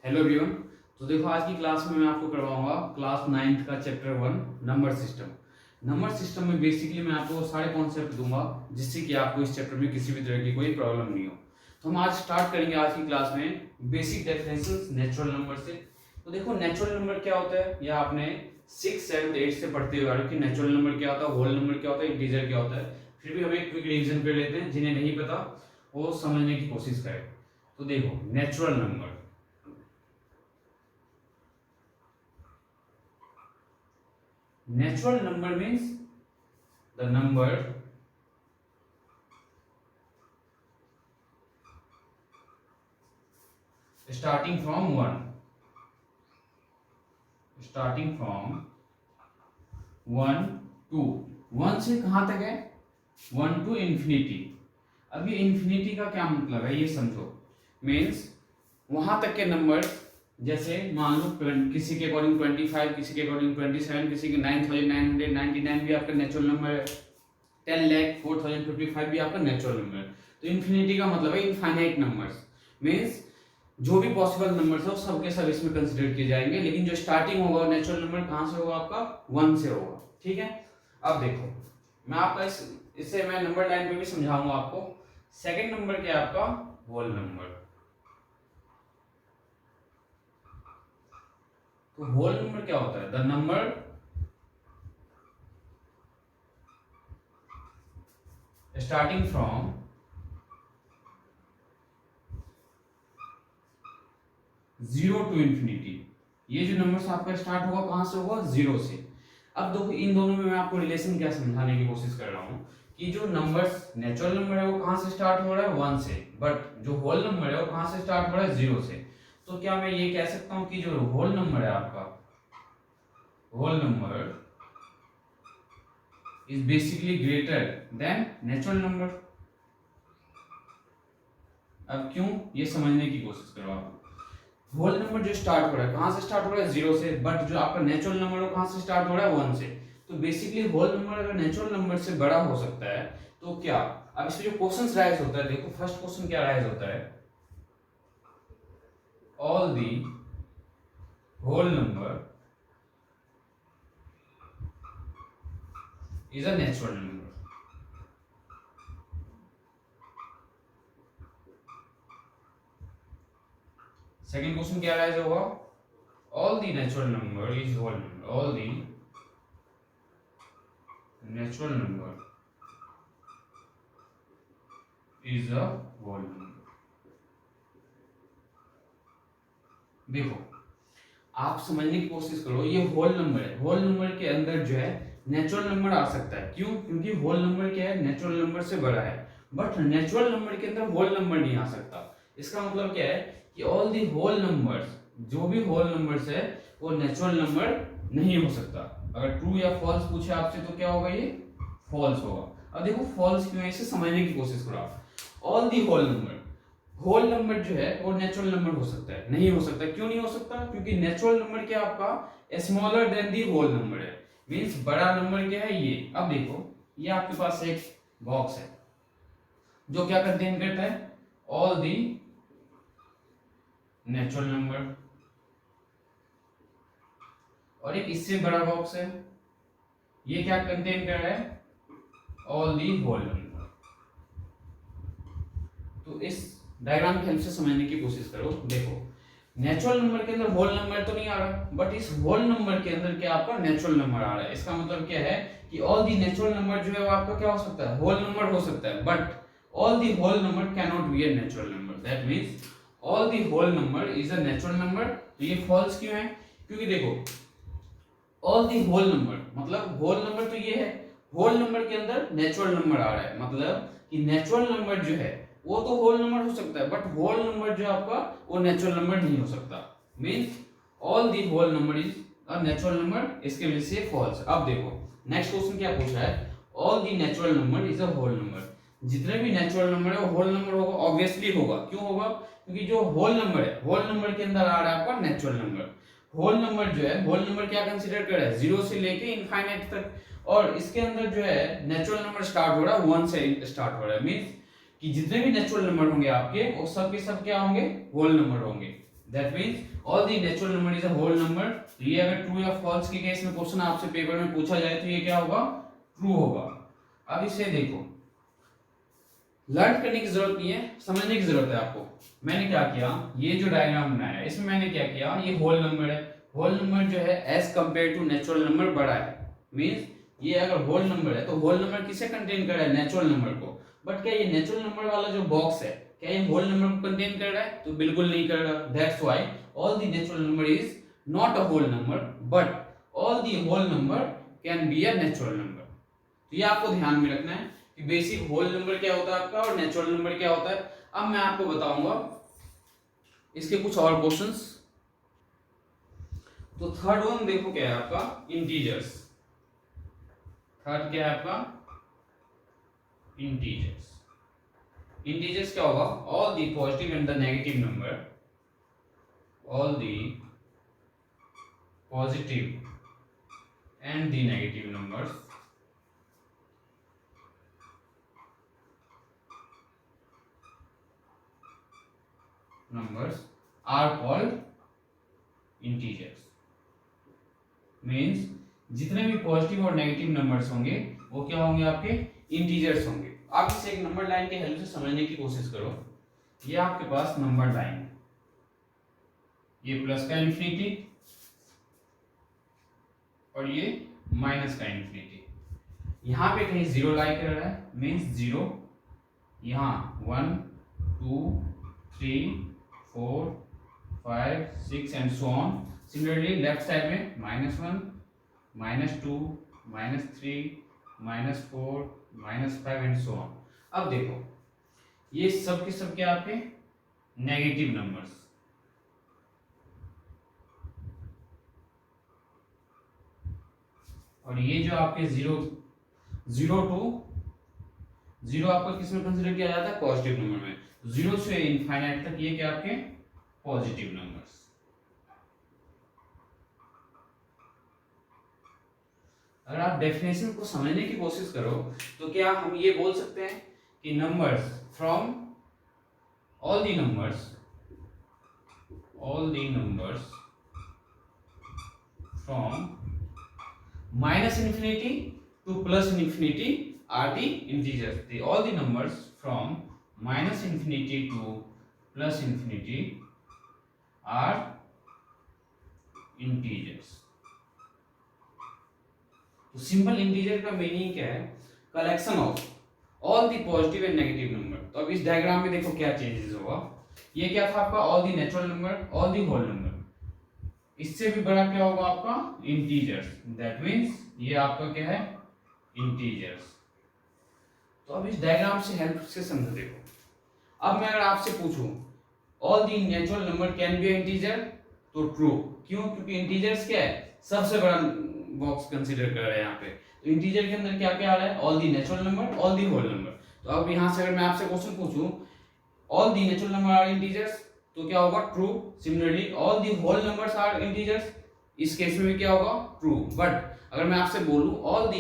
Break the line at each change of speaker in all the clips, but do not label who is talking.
Hello everyone. तो देखो आज की क्लास में मैं आपको करवाऊंगा क्लास 9th का chapter 1 number system. Number system में बेसिकली मैं आपको सारे कॉन्सेप्ट दूंगा जिससे कि आपको इस चैप्टर में किसी भी तरह की कोई प्रॉब्लम नहीं हो। तो हम आज स्टार्ट करेंगे आज की क्लास में बेसिक डेफिनेशंस नेचुरल नंबर से। तो देखो नेचुरल नंबर क्या होता है, यह आपने 6, 7, 8 से पढ़ते हुए आ रहे हो कि नेचुरल नंबर क्या होता है, होल नंबर क्या होता है, इंटीजर क्या होता है। फिर भी हम एक क्विक रिवीजन कर लेते हैं, जिन्हें नहीं पता वो समझने की कोशिश करें। तो देखो natural number, natural number means the number starting from 1, starting from 1 to 1 से कहां तक है, 1 to इंफिनिटी। अब ये इंफिनिटी का क्या मतलब है ये समझो। मीन्स वहां तक के नंबर, जैसे मान लो किसी के अकॉर्डिंग 25, किसी के अकॉर्डिंग 27, किसी के 9999 भी आपका नेचुरल नंबर है, 10,04,055 भी आपका नेचुरल नंबर है। तो इन्फिनिटी का मतलब है इनफाइनाइट नंबर्स। मीन्स जो भी पॉसिबल नंबर्स है सब के सब इसमें कंसिडर किए जाएंगे, लेकिन जो स्टार्टिंग होगा नेचुरल नंबर कहां से होगा, आपका 1 से होगा। ठीक है। अब देखो मैं आपका इससे मैं नंबर लाइन पे भी समझाऊंगा आपको। सेकंड नंबर क्या है आपका, होल नंबर। तो होल नंबर क्या होता है, the number starting from 0 to infinity. ये जो नंबर आपका स्टार्ट होगा कहां से होगा, 0 से। अब देखो इन दोनों में मैं आपको रिलेशन क्या समझाने की कोशिश कर रहा हूँ कि जो नंबर्स नेचुरल नंबर है वो कहां से स्टार्ट हो रहा है, 1 से, बट जो होल नंबर है वो कहां से स्टार्ट हो रहा है, 0 से। तो क्या मैं ये कह सकता हूं कि जो होल नंबर है आपका, whole number is basically greater than natural number. अब क्यों, ये समझने की कोशिश करो आप। होल नंबर जो स्टार्ट हो रहा है कहां से स्टार्ट हो रहा है, 0 से, बट जो आपका नेचुरल नंबर है कहां से स्टार्ट हो रहा है, 1 से। तो बेसिकली होल नंबर अगर नेचुरल नंबर से बड़ा हो सकता है तो क्या, अब इसमें जो क्वेश्चंस राइज होता है, देखो फर्स्ट क्वेश्चन क्या राइज होता है, all the whole number is a natural number. Second question क्या राइज होगा, all the natural number is whole number, all the natural number is a whole number. देखो आप समझने की कोशिश करो, ये होल नंबर है, होल नंबर के अंदर जो है नेचुरल नंबर आ सकता है। क्यों, क्योंकि होल नंबर क्या है, नेचुरल नंबर से बड़ा है, बट नेचुरल नंबर के अंदर होल नंबर नहीं आ सकता। इसका मतलब क्या है कि ऑल दी होल नंबर्स, जो भी होल नंबर्स है वो नेचुरल नंबर नहीं हो सकता। अगर ट्रू या फॉल्स पूछे आपसे तो क्या होगा, ये फॉल्स होगा। अब देखो फॉल्स क्यों है, इसे समझने की कोशिश करो आप। All the whole number, whole number जो है वो नेचुरल नंबर हो सकता है, नहीं हो सकता। क्यों नहीं हो सकता, क्योंकि नेचुरल नंबर क्या आपका smaller than the whole number है। मींस बड़ा नंबर क्या है, ये। अब देखो ये आपके पास एक बॉक्स है जो क्या कंटेन करता है, ऑल दी नेचुरल नंबर, और एक इससे बड़ा बॉक्स है, ये क्या कंटेन कर रहा है, ऑल दी होल नंबर। तो इस डायग्राम की हेल्प से समझने की कोशिश करो। देखो नेचुरल नंबर के अंदर होल नंबर तो नहीं आ रहा, बट इस होल नंबर के अंदर क्या आपका नेचुरल नंबर आ रहा है। इसका मतलब क्या है कि ऑल दी नेचुरल नंबर जो है वो आपका क्या हो सकता है, होल नंबर हो सकता है, but all the whole number can not be a natural number. That means all the whole number is a natural number. तो ये फॉल्स क्यों है, क्योंकि देखो ऑल दी होल नंबर मतलब होल नंबर तो ये है, होल नंबर के अंदर नेचुरल नंबर आ रहा है, मतलब कि नेचुरल नंबर जो है वो तो होल नंबर हो सकता है, बट होल नंबर जो आपका वो नेचुरल नंबर नहीं हो सकता। Means all the whole number is a natural number, इसके वजह से फॉल्स। अब देखो नेक्स्ट क्वेश्चन क्या पूछा है, all the natural number is a whole number. जितने भी नेचुरल नंबर है वो होल नंबर होगा, ऑब्वियसली होगा। क्यों होगा, क्योंकि जो होल नंबर है, होल नंबर के अंदर आ रहा है आपका नेचुरल नंबर। होल नंबर जो है, होल नंबर क्या कंसीडर कर रहा है, 0 से लेके इनफाइनाइट तक, और इसके अंदर जो है नेचुरल नंबर स्टार्ट हो रहा है 1 से स्टार्ट हो रहा है। मींस कि जितने भी नेचुरल नंबर होंगे आपके वो सब के सब क्या होंगे, होल नंबर होंगे। That means all the natural number is a whole number. तो ये अगर ट्रू या फॉल्स के केस में क्वेश्चन आपसे पेपर में पूछा जाए तो ये क्या होगा, ट्रू होगा। अब इसे देखो, लर्न करने की जरूरत नहीं है, समझने की जरूरत है आपको। मैंने क्या किया, ये जो डायग्राम बनाया इसमें मैंने क्या किया, ये होल नंबर है, होल नंबर जो है as compare to natural number बड़ा है। मींस ये अगर होल नंबर है तो होल नंबर किसे कंटेन कर रहा है, नेचुरल नंबर को। बट क्या ये नेचुरल नंबर वाला जो बॉक्स है क्या ये होल नंबर को कंटेन कर रहा है, तो बिल्कुल नहीं कर रहा। That's why all the natural number is not a whole number, but all the whole number can be a natural number. तो ये आपको ध्यान में रखना है कि बेसिक होल नंबर क्या होता है आपका और नेचुरल नंबर क्या होता है। अब मैं आपको बताऊंगा इसके कुछ और क्वेश्चंस। तो थर्ड वन देखो क्या है आपका, इंटीजर्स। थर्ड क्या है आपका, इंटीजर्स। इंटीजर्स क्या होगा, all the positive and the negative number, all the positive and the negative numbers are called integers। Means जितने भी पॉजिटिव और नेगेटिव नंबर्स होंगे वो क्या होंगे, आपके इंटीजर्स होंगे। आप इसे एक नंबर लाइन के हेल्प से समझने की कोशिश करो। ये आपके पास नंबर लाइन है, ये प्लस का इंफिनिटी और ये माइनस का इंफिनिटी। यहाँ पे कहीं जीरो लाई कर रहा है, मीन्स जीरो। यहाँ 1 2 3 4 5 6 and so on. Similarly left side में -1 -2 -3 -4 -5 एंड सो ऑन। अब देखो ये सब के सब क्या आपके नेगेटिव नंबर्स, और ये जो आपके 0 टू 0 आपका किस में कंसीडर किया जाता है, पॉजिटिव नंबर में। 0 से इनफाइनाइट तक ये क्या आपके पॉजिटिव नंबर्स। अगर आप डेफिनेशन को समझने की कोशिश करो तो क्या हम ये बोल सकते हैं कि numbers from all the numbers from -infinity to +infinity are the integers। all the numbers from -infinity to +infinity are integers। तो सिंपल इंटीजर का मीनिंग क्या है, collection of all the positive and negative number. तो अब इस diagram में देखो क्या चेंजेस होगा। ये क्या था आपका, all the natural number, all the whole number. इससे भी बड़ा क्या होगा आपका, इंटीजर्स। दैट मींस ये आपका क्या है, इंटीजर्स। तो अब इस डायग्राम से हेल्प से समझो। देखो अब मैं अगर आपसे पूछूं all the natural number can B integer, तो ट्रू। क्यों, क्योंकि इंटीजर्स क्या है, सबसे बड़ा बॉक्स कंसीडर कर रहे हैं यहाँ पे। तो इंटीजर के अंदर क्या क्या आ रहा है, all the natural number, all the whole number. तो अब यहाँ से अगर मैं आपसे क्वेश्चन पूछूं all the natural number are integers, तो क्या होगा, true. Similarly all the whole numbers are integers, इस केस में भी क्या होगा, ट्रू। बट अगर मैं आपसे बोलूं all the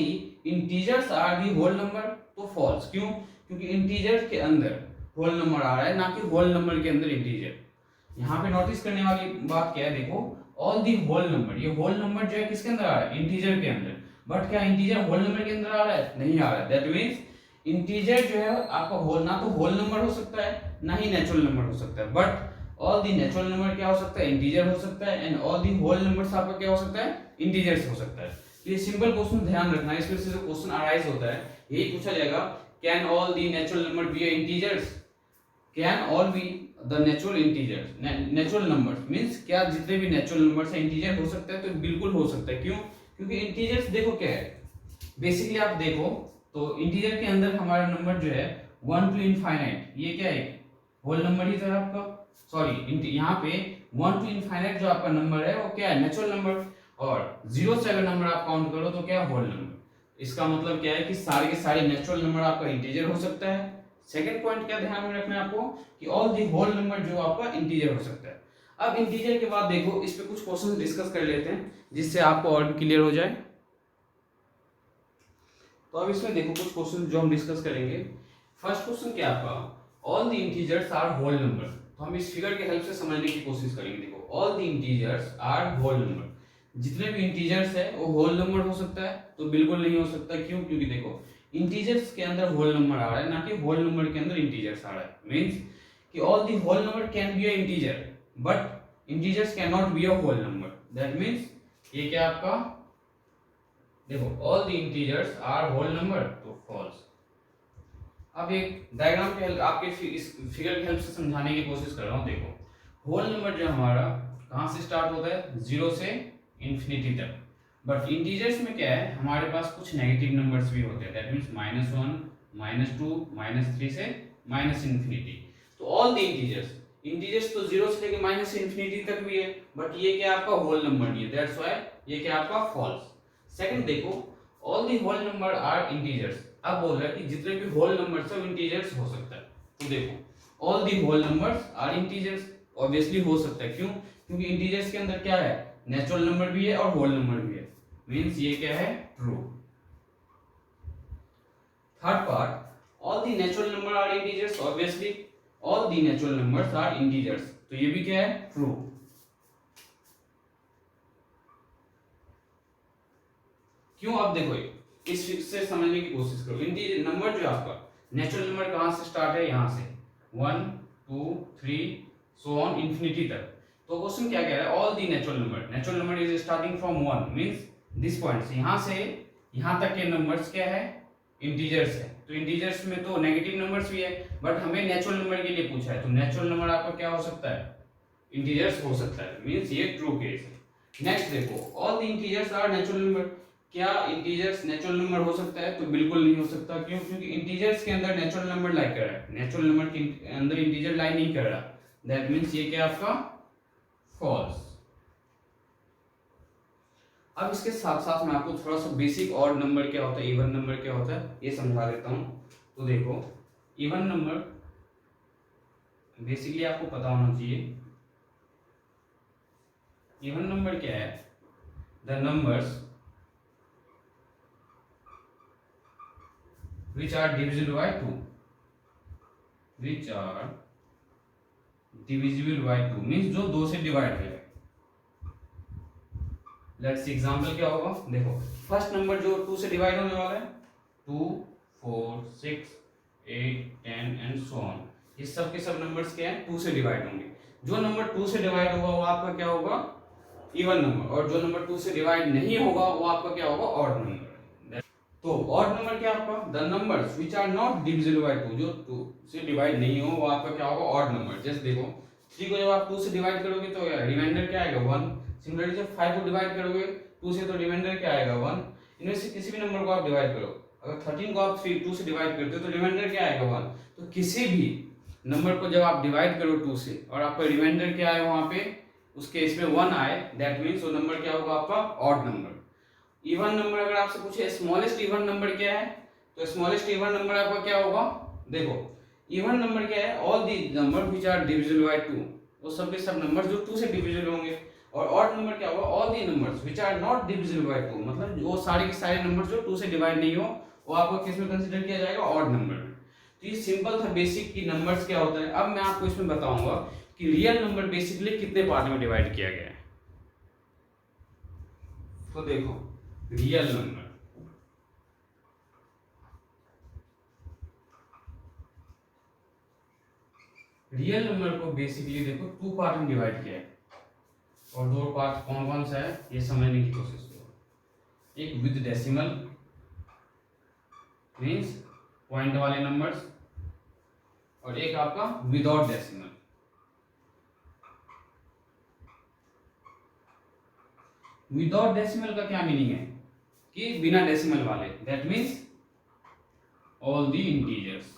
integers are the whole number, तो फॉल्स। क्यों, क्योंकि इंटीजर के अंदर होल नंबर आ रहा है, ना कि होल नंबर के अंदर इंटीजर। यहाँ पे नोटिस करने वाली बात क्या है, देखो ऑल दी होल नंबर, ये होल नंबर जो है किसके अंदर आ रहा है, इंटीजर के अंदर। बट क्या इंटीजर होल नंबर के अंदर आ रहा है, नहीं आ रहा है। दैट मींस इंटीजर जो है आपका होल, ना तो होल नंबर हो सकता है ना ही नेचुरल नंबर हो सकता है। But all the natural number क्या हो सकता है, इंटीजर हो सकता है। And all the whole numbers आपका क्या हो सकता है, इंटीजर्स हो सकता है। तो ये सिंपल क्वेश्चन ध्यान रखना है, इसमें से जो क्वेश्चन अराइज होता है यही पूछा जाएगा, can all the natural number be integers, can all be the natural integers. Natural numbers means क्या जितने भी नेचुरल नंबर्स हैं इंटीजर हो सकता है, तो बिल्कुल हो सकता है। क्यों, क्योंकि इंटीजर्स देखो क्या है, बेसिकली आप देखो तो इंटीजर के अंदर हमारा नंबर जो है 1 टू इनफाइनाइट, ये क्या है, होल नंबर ही था आपका। सॉरी, यहाँ पे 1 टू इनफाइनाइट जो आपका नंबर है वो क्या है, नेचुरल नंबर। और 0 से अगर नंबर आप काउंट करो तो क्या है, होल नंबर। इसका मतलब क्या है कि सारे के सारे नेचुरल नंबर आपका इंटीजर हो सकता है। सेकंड पॉइंट क्या ध्यान में रखना है आपको, कि ऑल दी होल नंबर जो आपका इंटीजर हो सकता है। अब इंटीजर के बाद देखो इस पे कुछ क्वेश्चन डिस्कस कर लेते हैं जिससे आपको और भी क्लियर हो जाए। तो अब इसमें देखो कुछ क्वेश्चन जो हम डिस्कस करेंगे। फर्स्ट क्वेश्चन क्या आपका, all the integers are whole number. तो हम इस फिगर के हेल्प से समझने की कोशिश करेंगे। देखो all the integers are whole number, जितने भी इंटीजर्स है वो होल नंबर हो सकता है? तो बिल्कुल नहीं हो सकता। क्यों? क्योंकि देखो इंटीजर्स के अंदर होल नंबर आ रहा है, ना कि होल नंबर के अंदर इंटीजर्स आ रहा है। मींस कि all the whole number can be a integer but integers can not be a whole number. That means ये क्या आपका, देखो all the integers are whole number, तो फॉल्स। अब एक डायग्राम के हेल्प आपके इस फिगर के हेल्प से समझाने की कोशिश कर रहा हूँ। देखो होल नंबर जो हमारा कहाँ से स्टार्ट होता है? 0 से इंफिनिटी तक। बट इंटीजर्स में क्या है, हमारे पास कुछ नेगेटिव नंबर्स भी होते हैं। दैट मींस -1 -2 -3 से माइनस इंफिनिटी। तो ऑल द इंटीजर्स तो 0 से लेकर माइनस इंफिनिटी तक भी है, बट ये क्या आपका होल नंबर नहीं है। दैट्स व्हाई ये क्या आपका फॉल्स। सेकंड देखो all the whole number are integers. अब बोल रहा है कि जितने भी होल नंबर्स है वो इंटीजर्स हो सकता है। तो देखो all the whole numbers are integers, obviously हो सकता है। क्यों? क्योंकि इंटीजर्स के अंदर क्या है, नेचुरल नंबर भी है और होल नंबर भी है। मींस ये क्या है, true. Third part all the natural number are integers, obviously all the natural numbers are integers, तो ये भी क्या है, ट्रू। क्यों? अब देखो इस से समझने की कोशिश करो। इंटीजर नंबर जो है आपका, नेचुरल नंबर कहां से स्टार्ट है, यहां से 1 2 3 सो ऑन इंफिनिटी तक। तो क्वेश्चन क्या कह रहा है, all the natural number is starting from 1 means this point से यहां तक के नंबर्स क्या है, इंटीजर्स है। तो इंटीजर्स में तो नेगेटिव नंबर्स भी है, बट हमें नेचुरल नंबर के लिए पूछा है, तो नेचुरल नंबर आपका क्या हो सकता है, इंटीजर्स हो सकता है। मींस ये ट्रू केस है। नेक्स्ट देखो all the integers are natural number. क्या इंटीजर्स नेचुरल नंबर हो सकता है? तो बिल्कुल नहीं हो सकता। क्यों? क्योंकि इंटीजर्स के अंदर नेचुरल नंबर लाई कर रहा है, नेचुरल नंबर के अंदर इंटीजर लाई नहीं कर रहा। दैट मींस ये क्या आपका फॉल्स। अब इसके साथ साथ मैं आपको थोड़ा सा बेसिक ऑड नंबर क्या होता है, इवन नंबर क्या होता है, ये समझा देता हूं। तो देखो इवन नंबर बेसिकली आपको पता होना चाहिए। इवन नंबर क्या है, the numbers which are divisible by 2, which are divisible by 2 means जो 2 से डिवाइड हो जाए। लेट्स एग्जांपल क्या होगा, देखो फर्स्ट नंबर जो 2 से डिवाइड होने वाला है 2 4 6 8 10 एंड सो ऑन, ये सब के सब नंबर्स क्या हैं, 2 से डिवाइड होंगे। जो नंबर 2 से डिवाइड होगा वो आपका क्या होगा, इवन नंबर, और जो नंबर 2 से डिवाइड नहीं होगा वो आपका क्या होगा, ऑड नंबर। तो ऑड नंबर क्या आपका, the numbers which are not divisible by 2, जो 2 से डिवाइड नहीं हो वो आपका क्या होगा, ऑड नंबर। जैसे देखो 3 को जब आप 2 से डिवाइड करोगे तो रिमाइंडर क्या आएगा, 1। सिमिलरली जब 5 को डिवाइड करोगे 2 से तो रिमाइंडर क्या आएगा, 1। इनमें से किसी भी नंबर को आप डिवाइड करो, अगर 13 को आप 2 से डिवाइड करते हो तो रिमाइंडर क्या आएगा, 1। तो किसी भी नंबर को जब आप डिवाइड करो 2 से और आपका रिमाइंडर क्या आए वहां पे, उसके इसमें 1 आए, दैट मींस वो नंबर क्या होगा आपका, ऑड नंबर। इवन नंबर अगर आपसे पूछे स्मॉलेस्ट इवन नंबर क्या है, तो स्मॉलेस्ट इवन नंबर आपका क्या होगा, देखो इवन नंबर क्या है, all the number which are divisible by 2, वो सब के सब नंबर जो 2 से डिविजिबल होंगे। और ऑड नंबर क्या होगा, all the numbers which are not divisible by 2, मतलब वो सारे के सारे नंबर जो 2 से डिवाइड नहीं हो वो आपको किस में कंसीडर किया जाएगा, ऑड नंबर में। तो ये सिंपल था बेसिक की नंबर्स क्या होता है। अब मैं आपको इसमें बताऊंगा कि रियल नंबर बेसिकली कितने पार्ट में डिवाइड किया गया है। तो देखो रियल नंबर, रियल नंबर को बेसिकली देखो 2 पार्ट में डिवाइड किया है, और 2 पार्ट कौन कौन सा है ये समझने की कोशिश करो। एक विद डेसिमल मींस पॉइंट वाले नंबर्स, और एक आपका विदाउट डेसिमल। विदाउट डेसिमल का क्या मीनिंग है कि बिना डेसिमल वाले, that means all the integers.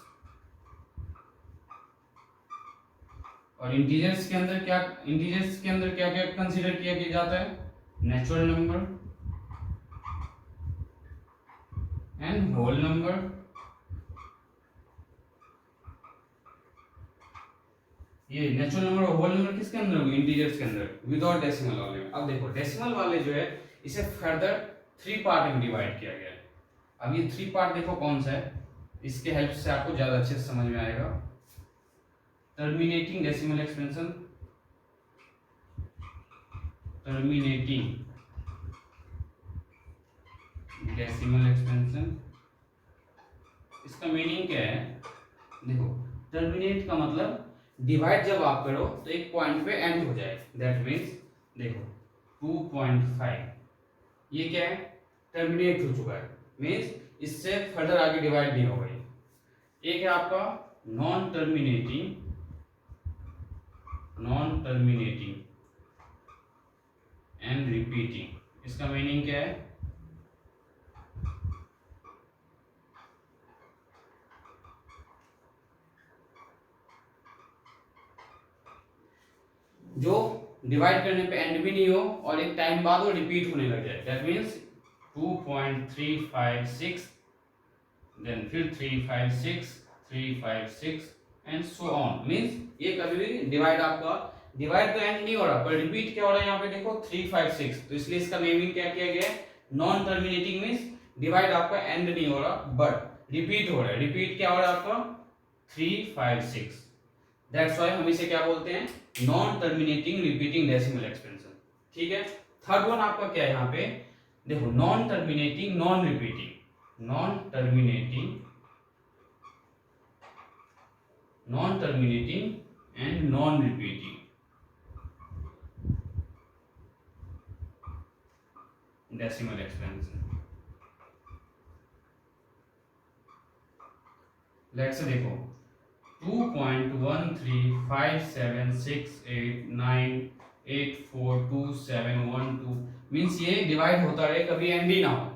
और इंटीजर्स के अंदर क्या क्या कंसीडर किया जाता है, natural number and whole number. ये नेचुरल नंबर और होल नंबर किसके अंदर होंगे, इंटीजर्स के अंदर, विदाउट डेसिमल वाले में। अब देखो डेसिमल वाले जो है इसे फर्दर 3 पार्ट में डिवाइड किया गया है। अब ये 3 पार्ट देखो कौन सा है, इसके हेल्प से आपको ज्यादा अच्छे से समझ में आएगा। The terminating decimal expansion, terminating decimal expansion, इसका मीनिंग क्या है? देखो, टर्मिनेट का मतलब डिवाइड जब आप करो तो एक पॉइंट पे एंड हो जाए, दैट मीन्स देखो 2.5 ये क्या है? टर्मिनेट हो चुका है, मीन्स इससे फर्दर आगे डिवाइड नहीं होगा। एक है आपका non terminating, non terminating and repeating, इसका मीनिंग क्या है? जो डिवाइड करने पे एंड भी नहीं हो और एक टाइम बाद वो रिपीट होने लग जाए, दैट मीन्स 2.356 देन फिर 356 356 एंड सो ऑन, मीन्स ये कभी भी डिवाइड आपका डिवाइड तो एंड नहीं हो रहा पर रिपीट क्या हो रहा है यहाँ पे देखो 356, तो इसलिए इसका नेमिंग क्या किया गया है? नॉन टर्मिनेटिंग, मीन्स डिवाइड आपका एंड नहीं हो रहा बट रिपीट हो रहा है। रिपीट क्या हो रहा है आपका? 356, दैट्स व्हाई हम इसे क्या बोलते हैं? Non terminating repeating decimal expansion. ठीक है, थर्ड वन आपका क्या है यहाँ पे? देखो, non terminating non repeating, non terminating and non repeating decimal expansion. Let's say देखो 2.135768984271 मीन्स ये डिवाइड होता रहे, कभी एंड ही ना हो।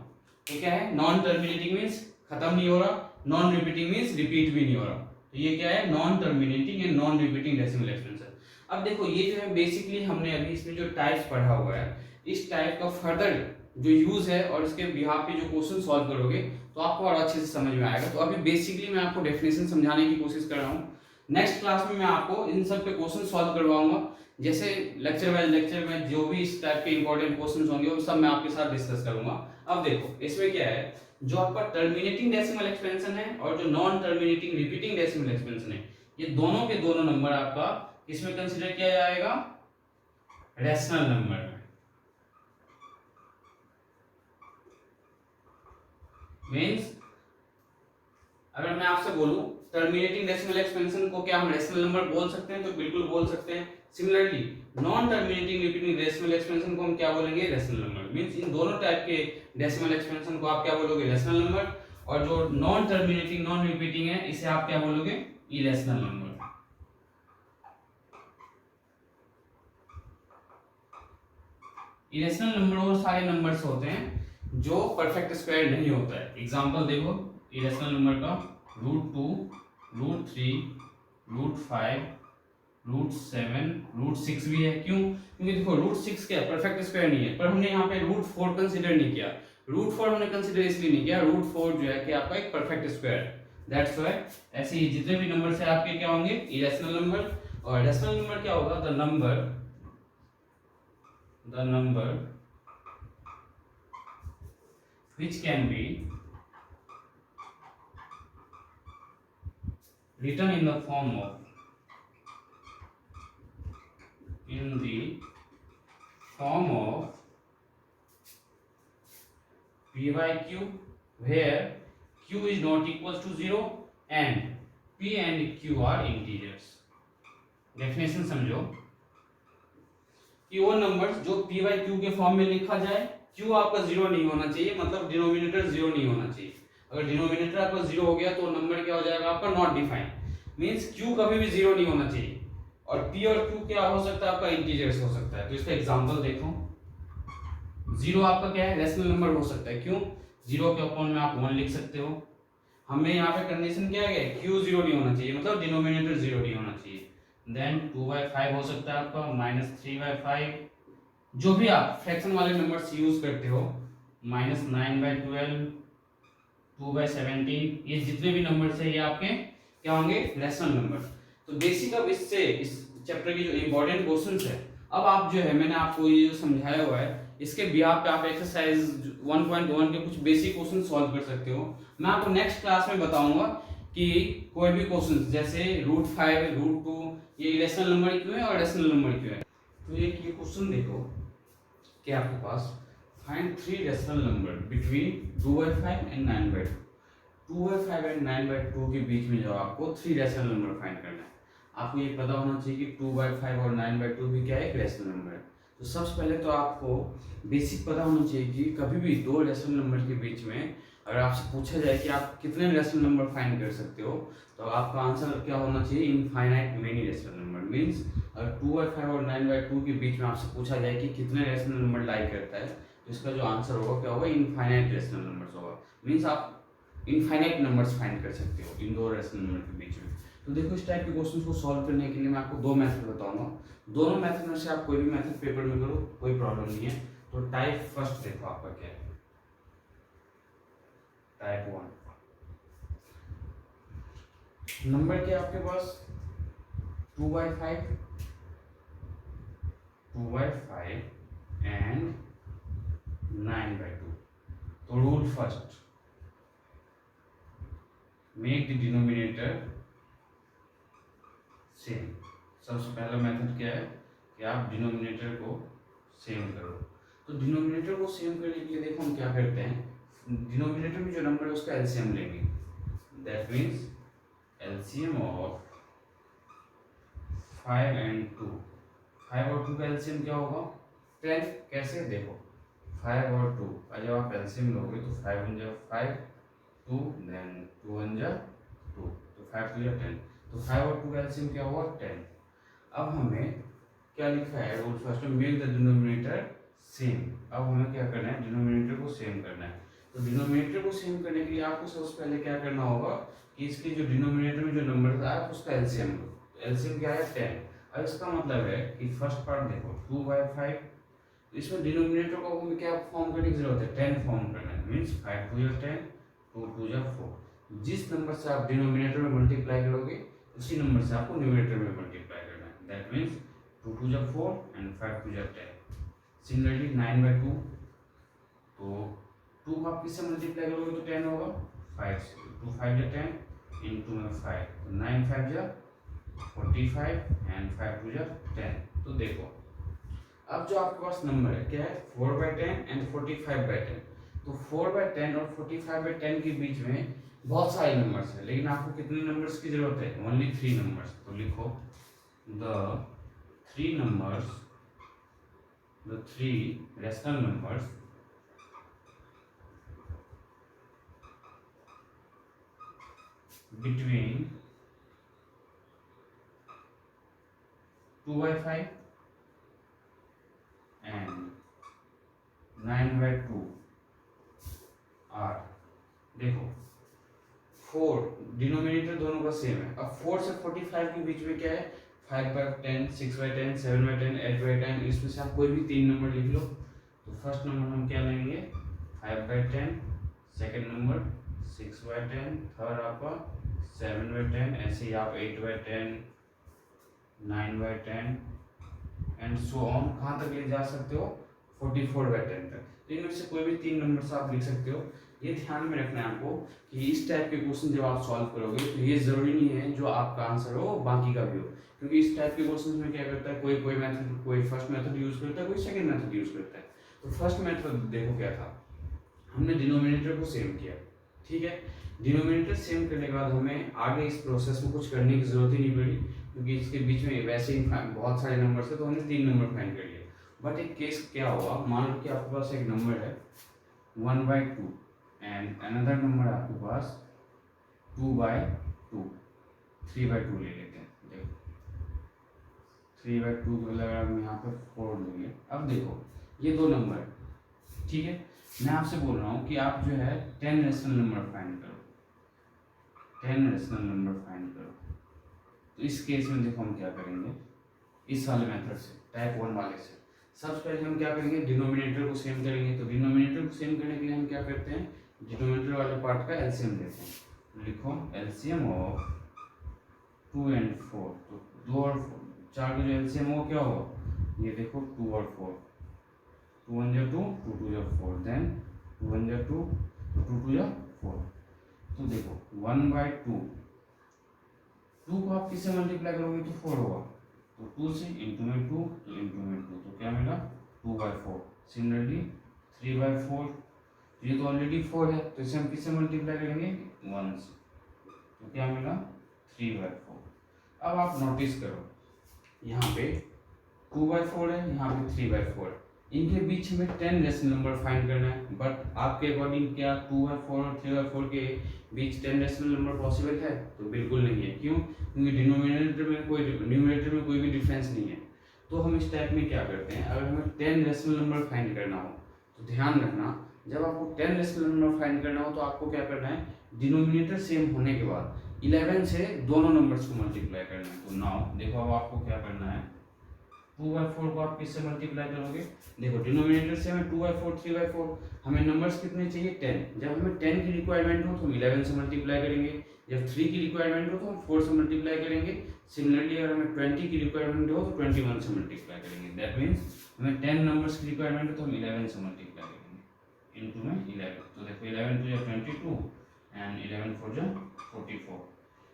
ये क्या है? नॉन टर्मिनेटिंग मीन्स खत्म नहीं हो रहा, नॉन रिपीटिंग मीन्स रिपीट भी नहीं हो रहा। तो ये क्या है? Non terminating and non repeating decimal expansion. अब देखो, ये जो है बेसिकली हमने अभी इसमें जो टाइप्स पढ़ा हुआ है, इस टाइप का फर्दर जो यूज है और इसके बिहाफ पे जो क्वेश्चन सॉल्व करोगे तो आपको और अच्छे से समझ में आएगा। तो अभी बेसिकली मैं आपको डेफिनेशन समझाने की कोशिश कर रहा हूँ। नेक्स्ट क्लास में मैं आपको इन सब पे क्वेश्चन सॉल्व करवाऊंगा, जैसे लेक्चर वाइज लेक्चर में जो भी इस टाइप के इंपॉर्टेंट क्वेश्चंस होंगे वो सब मैं आपके साथ डिस्कस करूंगा। अब देखो, इसमें क्या है? जो आपका टर्मिनेटिंग डेसिमल एक्सपेंशन है और जो non terminating repeating decimal expansion है, ये दोनों के दोनों नंबर आपका किसमें कंसीडर किया जाएगा? रैशनल नंबर में। मीन्स अगर मैं आपसे बोलूं टर्मिनेटिंग डेसिमल एक्सपेंशन को क्या हम रैशनल नंबर बोल सकते हैं? तो बिल्कुल बोल सकते हैं। Similarly non terminating repeating decimal expansion को हम क्या बोलेंगे? Rational number. मींस इन दोनों टाइप के डेसिमल एक्सपेंशन को आप क्या बोलोगे? Rational number. और जो नॉन टर्मिनेटिंग नॉन रिपीटिंग है इसे आप क्या बोलोगे? Irrational number. इरेशनल नंबर वो सारे नंबर्स होते हैं जो परफेक्ट स्क्वायर नहीं होता है। एग्जांपल देखो इरेशनल नंबर का √2, √3, √5, √7, √6 भी है। क्यों? क्योंकि देखो √6 क्या परफेक्ट स्क्वायर नहीं है, पर हमने यहाँ पे √4 कंसीडर नहीं किया। √4 हमने कंसीडर इसलिए नहीं किया, √4 जो है कि आपका एक परफेक्ट स्क्वायर है, दैट्स व्हाई। ऐसे ही जितने भी नंबर है आपके क्या होंगे? Irrational number. और रैशनल नंबर क्या होगा? The number which can be written in the form of p by q where q is not equals to 0 and p and q are integers। Definition समझो कि वो नंबर्स जो p by q के form में लिखा जाए, q आपका 0 नहीं होना चाहिए, मतलब डिनोमिनेटर 0 नहीं होना चाहिए। अगर डिनोमिनेटर आपका 0 हो गया तो नंबर क्या हो जाएगा आपका? Not defined. मींस q कभी भी 0 नहीं होना चाहिए। और p और q क्या हो सकता है आपका? इंटीजर्स हो सकता है। तो इसका एग्जांपल देखो, 0 आपका क्या है? रैशनल नंबर हो सकता है। क्यों? 0 के अपॉन में आप 1 लिख सकते हो। हमें यहाँ पे कंडीशन क्या है? q 0 नहीं होना चाहिए, मतलब डिनोमिनेटर 0 नहीं होना चाहिए। देन 2/5 हो सकता है आपका, -3/5। जो भी आप फ्रैक्शन वाले नंबर्स यूज करते हो, -9/12, 2/17, ये जितने भी नंबर्स है ये आपके क्या होंगे? Rational number. तो बेसिक अब इससे इस चैप्टर की जो इंपॉर्टेंट क्वेश्चंस है, अब आप जो है मैंने आपको ये जो समझाया हुआ है इसके बिहाफ पे आप एक्सरसाइज 1.1 के कुछ बेसिक क्वेश्चन सॉल्व कर सकते हो। मैं आपको नेक्स्ट क्लास में बताऊंगा कि कोई भी क्वेश्चन जैसे √5 √2 ये इरेशनल नंबर क्यों है और रेशनल नंबर क्यों है। तो ये क्वेश्चन देखो कि आपके पास find 3 rational number between 2/5 and 9/2। 2/5 and 9/2 के बीच में जो आपको 3 रेशनल नंबर फाइंड करना है। आपको ये पता होना चाहिए कि 2/5 और 9/2 भी क्या है, एक रेशनल नंबर है। तो सबसे पहले तो आपको बेसिक पता होना चाहिए कि कभी भी दो रेशनल नंबर के बीच में अगर आपसे पूछा जाए कि आप कितने रेशनल नंबर फाइंड कर सकते हो, तो आपका आंसर क्या होना चाहिए, infinite many rational number. Means अगर 2/5 और 9/2 के बीच में आपसे पूछा जाए कि कितने रेशनल नंबर लाई करता है, तो इसका जो आंसर होगा क्या होगा, इनफाइनाइट रेशनल नंबर्स होगा। मीन्स आप इनफाइनाइट नंबर्स फाइंड कर सकते हो इन दो रेशनल नंबर के बीच में। तो देखो इस टाइप के क्वेश्चन को सॉल्व करने के लिए मैं आपको 2 मेथड बताऊंगा। दोनों मेथड में से आप कोई भी मेथड पेपर में करो, कोई प्रॉब्लम नहीं है। तो टाइप फर्स्ट देखो आपका क्या है, टाइप 1 नंबर क्या आपके पास 2/5 एंड 9/2। तो rule first, make the denominator same. सबसे पहला मेथड क्या है कि आप डिनोमिनेटर को सेम करो। तो डिनोमिनेटर को सेम करने के लिए देखो हम क्या करते हैं, डिनोमिनेटर में जो नंबर है उसका एलसीएम लेंगे। That means LCM of 5 and 2। 5 और 2 का एलसीएम क्या होगा 10। कैसे देखो 5 और 2 का जब आप एलसीएम लोगे तो 5 1 5 2 देन 2 1 2, तो 5 2 10। तो 5 और 2 का एलसीएम क्या हुआ 10। अब हमें क्या लिखा है रूल फर्स्ट में, मेक द डिनोमिनेटर सेम। अब हमें क्या करना है, डिनोमिनेटर को सेम करना है। तो डिनोमिनेटर को सेम करने के लिए आपको सबसे पहले क्या करना होगा कि इसके जो डिनोमिनेटर में जो नंबर था आप उसका एलसीएम लो। एलसीएम क्या है 10। अब इसका मतलब है कि फर्स्ट पार्ट देखो 2/5, इसमें डिनोमिनेटर को हमें क्या फॉर्म करने की जरूरत है, 10 फॉर्म करना है। मीन्स 5 2 10 2 2 4। जिस नंबर से आप डिनोमिनेटर में मल्टीप्लाई करोगे उसी नंबर से आपको न्यूमरेटर में मल्टीप्लाई करना है। That means 2 2 4 and 5 2 10। सिमिलरली 9/2, तो 2 को आप किससे मल्टीप्लाई करोगे तो 10 होगा, 5 से। 2 5 10 इनटू में 5, तो 9 5 45 एंड 5 2 10। तो देखो अब जो आपके पास नंबर है क्या है 4/10 एंड 45/10। तो 4/10 और 45/10 के बीच में बहुत सारे नंबर्स हैं, लेकिन आपको कितने नंबर्स की जरूरत है, ओनली 3 नंबर्स। तो लिखो the 3 numbers, the 3 rational numbers between 2/5 and 9/2 are. देखो 4 डिनोमिनेटर दोनों का सेम है। अब 4 से 45 के बीच में क्या है 5/10 6/10 7/10 8/10। इसमें से आप कोई भी 3 नंबर लिख लो। तो फर्स्ट नंबर हम क्या लेंगे 5/10, सेकंड नंबर 6/10, थर्ड आपका 7/10, ऐसे ही आप 8/10 9/10 एंड सो ऑन। कहाँ तक ले जा सकते हो 44/10 तक। तो इनमें से कोई भी 3 नंबर से आप लिख सकते हो। ये ध्यान में रखना है आपको कि इस टाइप के क्वेश्चन जब आप सॉल्व करोगे तो ये जरूरी नहीं है जो आपका आंसर हो बाकी का भी हो, क्योंकि इस टाइप के क्वेश्चन में क्या करता है कोई मेथड, कोई फर्स्ट मेथड यूज करता है, कोई सेकंड मेथड यूज करता है। तो फर्स्ट मेथड देखो क्या था, हमने डिनोमिनेटर को सेम किया, ठीक है। डिनोमिनेटर सेम करने के बाद हमें आगे इस प्रोसेस में कुछ करने की जरूरत ही नहीं पड़ी, क्योंकि इसके बीच में वैसे ही बहुत सारे नंबर थे तो हमने 3 नंबर फाइंड कर लिए। बट एक केस क्या हुआ, मान लो कि आपके पास एक नंबर है 1/2 एंड अनदर नंबर आपके पास 2/2 3/2 ले लेते हैं। देखो 3/2 के अगर हम यहाँ पे 4 लेंगे। अब देखो ये 2 नंबर है, ठीक है। मैं आपसे बोल रहा हूँ कि आप जो है 10 रेशनल नंबर फाइंड करो, 10 रेशनल नंबर फाइंड करो। तो इस केस में देखो हम क्या करेंगे, इस वाले मेथड से, टाइप 1 वाले से। सबसे पहले हम क्या करेंगे डिनोमिनेटर को सेम करेंगे। तो डिनोमिनेटर को सेम करने के लिए हम क्या करते हैं, डिनोमिनेटर वाले पार्ट का एलसीएम लेते हैं। लिखो एलसीएम ऑफ 2 एंड 4। तो 2 और 4 का जो एलसीएम हो क्या होगा, ये देखो 2 और 4, 2 1 2 2 2 4, देन 2 1 2 2 2 4। तो देखो 1/2 2 को आप किससे मल्टीप्लाई करोगे तो 4 होगा, तो 2 से इंटू में 2 तो इंटू में 2, तो क्या मिला 2/4। सिमिलरली 3/4, ये तो ऑलरेडी 4 है, तो इसे हम किससे मल्टीप्लाई करेंगे 1 से, तो क्या मिला 3/4। अब आप नोटिस करो यहाँ पे 2/4 है, यहाँ पे 3/4, इनके बीच में 10 रेशनल नंबर फाइंड करना है, बट आपके अकॉर्डिंग क्या 2/4 और 3/4 के बीच 10 रेशनल नंबर पॉसिबल है? तो बिल्कुल नहीं है। क्यों? क्योंकि न्यूमरेटर में कोई भी डिफरेंस नहीं है। तो हम इस टाइप में क्या करते हैं, अगर हमें 10 रेशनल नंबर फाइंड करना हो तो ध्यान रखना, जब आपको 10 रेशनल नंबर फाइंड करना हो तो आपको क्या करना है, डिनोमिनेटर सेम होने के बाद 11 से दोनों नंबर्स को मल्टीप्लाई करना है। तो नाउ देखो अब आपको क्या करना है, 2/4 को आप किससे मल्टीप्लाई करोगे, देखो डिनोमिनेटर से हमें 2/4 3/4, हमें नंबर्स कितने चाहिए 10, जब हमें 10 की रिक्वायरमेंट हो तो हम 11 से मल्टीप्लाई करेंगे, जब 3 की रिक्वायरमेंट हो तो हम 4 से मल्टीप्लाई करेंगे। सिमिलरली अगर हमें 20 की रिक्वायरमेंट हो तो 21 से मल्टीप्लाई करेंगे। दैट मीन्स हमें 10 नंबर्स की रिक्वायरमेंट हो तो हम 11 से मल्टीप्लाई करेंगे इनटू में 11। तो देखो 11 2 या 22 एंड 11 4 जा 44।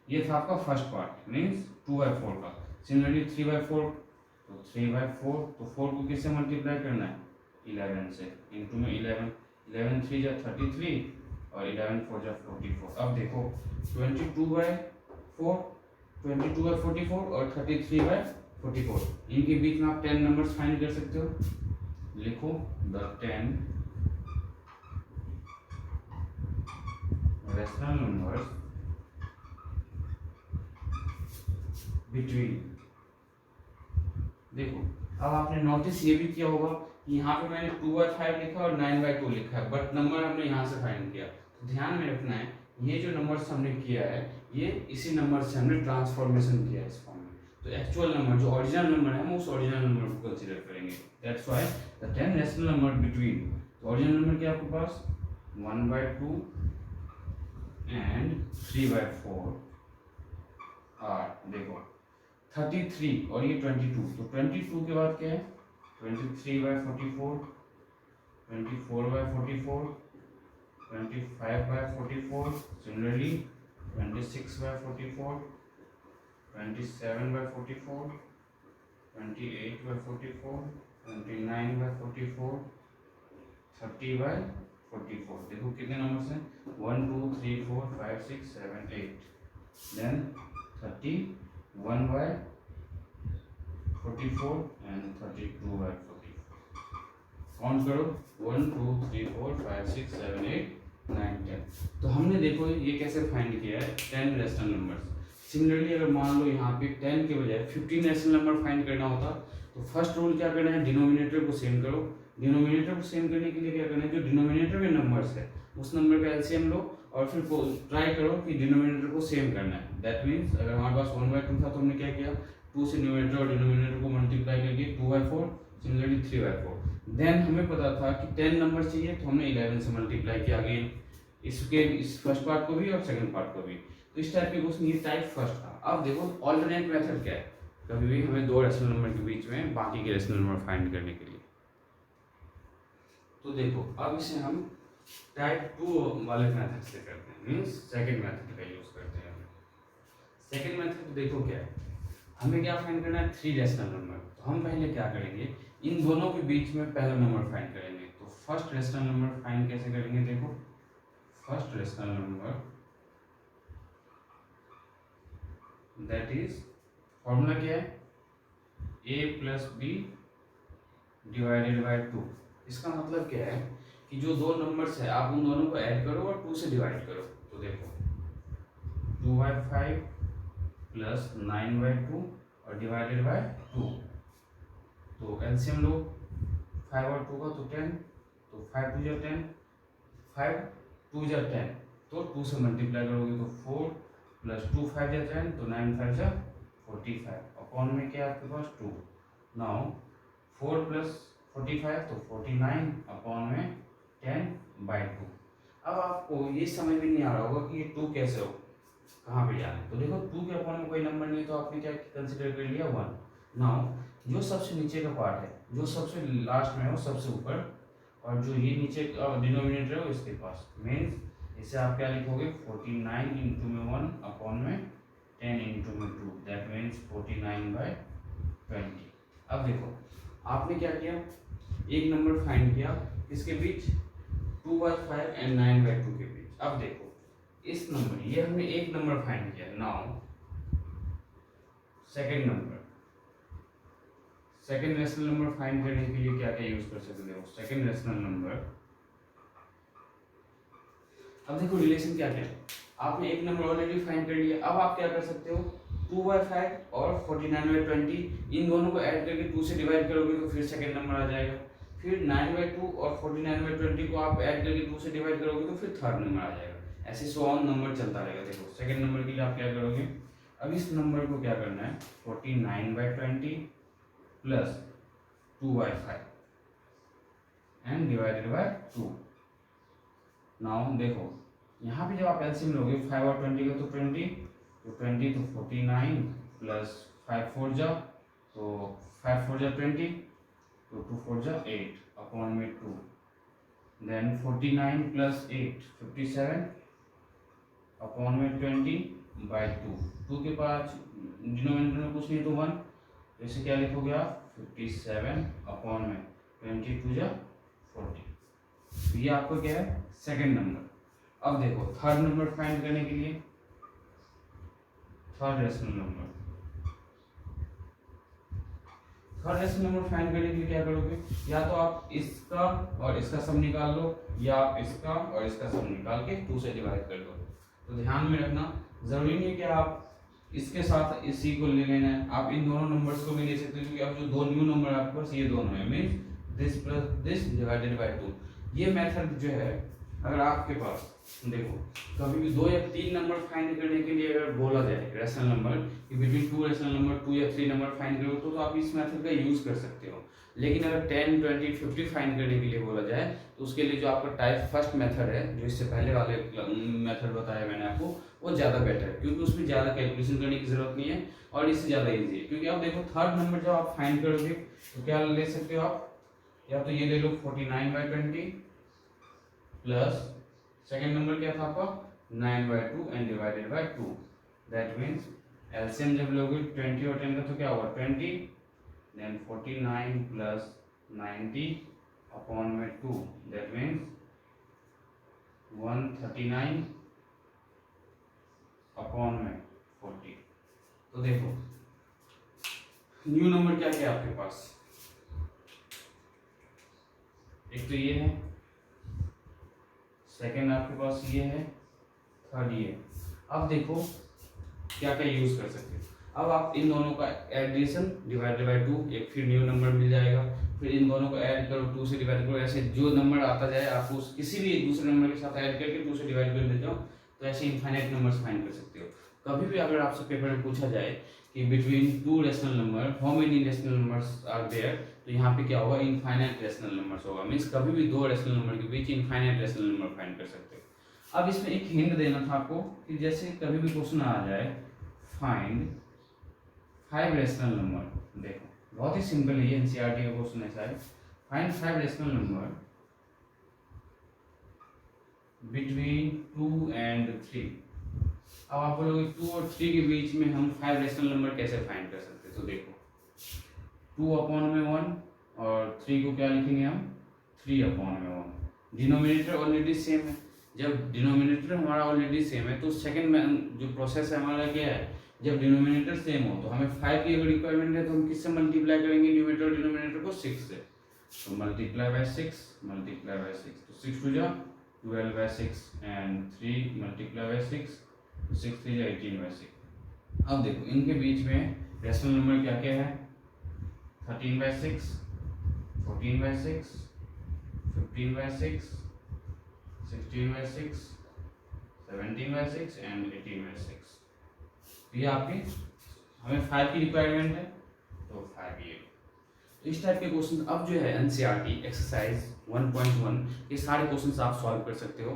ये था आपका फर्स्ट पार्ट मीन्स 2/4 का। सिमिलरली 3/4, तो 3/4, तो 4 को किससे मल्टीप्लाई करना है 11 से, इनटू में 11 3 जा 33 और 11 4 जा 44। अब देखो 22/4, 22/44 और 33/44, इनके बीच में आप 10 नंबर्स फाइंड कर सकते हो। लिखो द 10 रेशनल नंबर्स बिटवीन। देखो अब आपने नोटिस ये भी किया होगा कि यहाँ पे मैंने 2/5 लिखा और 9/2 लिखा है, बट नंबर हमने यहाँ से फाइंड किया। तो ध्यान में रखना है ये जो नंबर्स हमने किया है ये इसी नंबर से हमने ट्रांसफॉर्मेशन किया है इस फॉर्म में। तो एक्चुअल नंबर जो ओरिजिनल नंबर है हम उस ओरिजिनल नंबर को कंसीडर करेंगे। That's why the 10 rational number between, तो ओरिजिनल नंबर क्या है आपके पास 1/2 एंड 3/4 देखो 33 और ये 22, तो 22 के बाद क्या है 23/44, 24/44, 25/44, सिमिलरली 26/44, 27/44, 28/44, 29/44, 30/44। देखो कितने नंबर्स हैं 1 2 3 4 5 6 7 8, देन 31/44 एंड 32/44। काउंट करो 1 2 3 4 5 6 7 8 9 10। तो हमने देखो ये कैसे फाइंड किया है 10 रेशनल नंबर्स। सिमिलरली अगर मान लो यहाँ पे 10 के बजाय 15 रेशनल नंबर फाइंड करना होता तो फर्स्ट रूल क्या करना है, डिनोमिनेटर को सेम करो। डिनोमिनेटर को सेम करने के लिए क्या करना है, जो डिनोमिनेटर में नंबर्स है उस नंबर का एलसीएम लो और फिर ट्राई करो कि डिनोमिनेटर को सेम करना है। दैट मीन्स अगर हमारे पास 1/2 था तो हमने क्या किया 2 से न्यूमरेटर और डिनोमिनेटर को मल्टीप्लाई करके 2/4, सिमिलरली 3/4। देन हमें पता था कि 10 नंबर चाहिए तो हमने 11 से मल्टीप्लाई किया अगेन, इस फर्स्ट पार्ट को भी और सेकंड पार्ट को भी। तो इस टाइप के क्वेश्चन ये टाइप फर्स्ट था। अब देखो ऑल्टरनेट मेथड क्या है, कभी भी हमें दो रेशनल नंबर के बीच में बाकी के रेशनल नंबर फाइंड करने के लिए। तो देखो अब इसे हम टाइप 2 वाले मेथड से करते हैं, मींस सेकंड मेथड का यूज करते हैं। सेकंड मेथड देखो क्या है, हमें क्या फाइंड करना है 3 रेशनल नंबर। तो हम पहले क्या करेंगे, इन दोनों के बीच में पहला नंबर फाइंड करेंगे। तो फर्स्ट रेशनल नंबर फाइंड कैसे करेंगे, देखो first rational number that is formula क्या है a plus b divided by 2। इसका मतलब क्या है कि जो दो नंबर्स है आप उन दोनों को ऐड करो और 2 से डिवाइड करो। तो देखो 2/5 प्लस 9/2 और डिवाइडेड बाय 2। तो एलसीएम लो 5 और 2 का तो 10, तो 5 2 जा 10, 5 2 जा 10, तो 2 से मल्टीप्लाई करोगे तो 4 प्लस 2 5 जा 10, तो 9 5 जा 45 अपॉन में क्या आपके पास 2। नाउ 4 प्लस 45 तो 49 अपॉन में 10/2। अब आपको ये समझ में नहीं आ रहा होगा कि ये 2 कैसे हो, कहाँ पे जाना है। तो देखो 2 के अपॉन में कोई नंबर नहीं है तो आपने क्या कंसिडर कर लिया 1। नाउ जो सबसे नीचे का पार्ट है, जो सबसे लास्ट में है वो सबसे ऊपर, और जो ये नीचे का डिनोमिनेटर है वो इसके पास। मीन्स इसे आप क्या लिखोगे 49 इंटू में 1 अपॉन में 10 इंटू में 2 दैट मीन्स 49/20। अब देखो आपने क्या किया, एक नंबर फाइंड किया किसके बीच, 2/5 एंड 9/2 के बीच। अब देखो इस नंबर, ये हमने एक नंबर फाइंड किया। Now second number, second rational number find करने के लिए क्या क्या यूज कर सकते हो, सेकेंड रेशनल नंबर। अब देखो रिलेशन क्या क्या है, आपने एक नंबर ऑलरेडी फाइंड कर लिया। अब आप क्या कर सकते हो, 2/5 और 49/20 इन दोनों को ऐड करके 2 से डिवाइड करोगे तो फिर सेकेंड नंबर आ जाएगा। फिर 9/2 और 49/20 को आप ऐड करके 2 से डिवाइड करोगे तो फिर थर्ड नंबर आ जाएगा। ऐसे 100 नंबर चलता रहेगा। देखो सेकेंड नंबर के लिए आप क्या करोगे, अब इस नंबर को क्या करना है, 49/20 plus 2/5 and divided by 2। Now देखो यहाँ पे जब आप एलसीएम लोगे 5 और 20 का तो 20, तो 20 तो 49 प्लस 5 4 जा, तो 5 4 जा 20, तो 2 4 जा 8 अपॉन में 2, देन 49 प्लस 8 57 अपॉन में 20/2। 2 के पास डिनोमिनेटर में कुछ नहीं तो 1, तो इसे क्या लिखोगे आप, 57 अपॉन में 22 जा 40। ये आपको क्या है, सेकेंड नंबर। अब देखो थर्ड नंबर फाइंड करने के लिए, third rational number, third rational number find करने के लिए क्या करोगे, या तो आप इसका और इसका सम निकाल लो, या आप इसका और इसका सम निकाल के 2 से डिवाइड कर दो। तो ध्यान में रखना, जरूरी नहीं कि आप इसके साथ इसी को ले लेना है, आप इन दोनों नंबर्स को भी ले सकते हो, क्योंकि अब जो दो न्यू नंबर आपके पास ये दोनों है, means this plus this divided by 2। ये मेथड जो है, अगर आपके पास देखो कभी भी 2 या 3 नंबर फाइंड करने के लिए अगर बोला जाए रेशनल नंबर कि बिटवीन 2 रेशनल नंबर 2 या 3 नंबर फाइंड करो, तो आप इस मेथड का यूज कर सकते हो। लेकिन अगर 10 20 50 फाइंड करने के लिए बोला जाए तो उसके लिए जो आपका टाइप फर्स्ट मेथड है, जो इससे पहले वाले मेथड बताया मैंने आपको, वो ज़्यादा बेटर है, क्योंकि उसमें ज़्यादा कैलकुलेशन करने की जरूरत नहीं है और इससे ज़्यादा ईजी है। क्योंकि अब देखो थर्ड नंबर जब आप फाइंड करोगे तो क्या ले सकते हो आप, या तो ये ले लो 49/20 प्लस सेकेंड नंबर क्या था आपका 9/2 and divided by 2। That means LCM जब लोगे 20 और 10 का तो क्या होगा 20, देन 49 प्लस 90 अपॉन में 2, दैट मीन्स 139 अपॉन में 40। तो देखो न्यू नंबर क्या क्या है आपके पास, एक तो ये है, सेकेंड आपके पास ये है, थर्ड ये। अब देखो क्या क्या यूज कर सकते हो। अब आप इन दोनों का एडिशन डिवाइडेड बाय 2, एक फिर न्यू नंबर मिल जाएगा, फिर इन दोनों को ऐड करो 2 से डिवाइड करो, ऐसे जो नंबर आता जाए आपको किसी भी दूसरे नंबर के साथ ऐड करके 2 से डिवाइड कर देते हो, तो ऐसे इनफाइनाइट नंबर्स फाइंड कर सकते हो। कभी भी अगर आपसे पेपर में पूछा जाए कि between 2 rational number how many rational numbers are there, तो यहाँ पे क्या होगा, इनफाइनाइट रेशनल नंबर्स होगा। मीन्स कभी भी 2 रेशनल नंबर के बीच इनफाइनाइट रेशनल नंबर फाइंड कर सकते हो। अब इसमें एक हिंट देना था आपको कि जैसे कभी भी क्वेश्चन आ जाए फाइंड 5 रेशनल नंबर, देखो बहुत ही सिंपल है, ये एनसीईआरटी का क्वेश्चन ऐसा है, find 5 rational number between 2 and 3। अब आप बोलोगे 2 और 3 के बीच में हम 5 रेशनल नंबर कैसे फाइंड कर सकते हैं, तो देखो 2 अपॉन में 1 और 3 को क्या लिखेंगे हम 3 अपॉन में 1। डिनोमिनेटर ऑलरेडी सेम है, जब डिनोमिनेटर हमारा ऑलरेडी सेम है तो सेकंड में जो प्रोसेस है हमारा क्या है, जब डिनोमिनेटर सेम हो तो हमें 5 की अगर रिक्वायरमेंट है तो हम किससे मल्टीप्लाई करेंगे न्यूमरेटर और डिनोमिनेटर को 6 से, तो मल्टीप्लाई बाय 6 मल्टीप्लाई बाय 6, तो 6 टू जा 12/6 एंड 3 मल्टीप्लाई बाय 6, 6 3 जा 18/6। अब देखो इनके बीच में रेशनल नंबर क्या क्या है, 13/6, 14/6, 15/6, 16/6, 17/6 एंड 18/6। ये आपके हमें 5 की रिक्वायरमेंट है तो 5 ये। तो इस टाइप के क्वेश्चन अब जो है एनसीईआरटी एक्सरसाइज 1.1 ये सारे क्वेश्चंस आप सॉल्व कर सकते हो।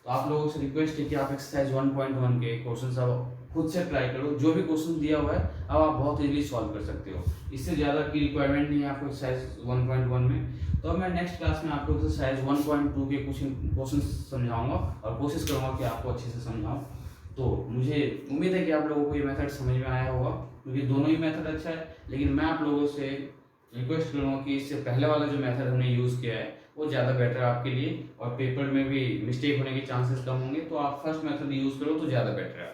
तो आप लोगों से रिक्वेस्ट है कि आप एक्सरसाइज 1.1 के क्वेश्चंस अब खुद से ट्राई करो, जो भी क्वेश्चन दिया हुआ है अब आप बहुत इजीली सॉल्व कर सकते हो, इससे ज़्यादा की रिक्वायरमेंट नहीं है आपको एक्सरसाइज 1.1 में। तो अब मैं नेक्स्ट क्लास में आपको एक्सरसाइज 1.2 के कुछ क्वेश्चन समझाऊंगा और कोशिश करूंगा कि आपको अच्छे से समझाऊं। तो मुझे उम्मीद है कि आप लोगों को ये मेथड समझ में आया होगा, क्योंकि दोनों ही मेथड अच्छा है, लेकिन मैं आप लोगों से रिक्वेस्ट करूँगा कि इससे पहले वाला जो मेथड हमने यूज़ किया है वो ज़्यादा बेटर है आपके लिए, और पेपर में भी मिस्टेक होने के चांसेस कम होंगे, तो आप फर्स्ट मेथड यूज़ करो तो ज़्यादा बेटर है।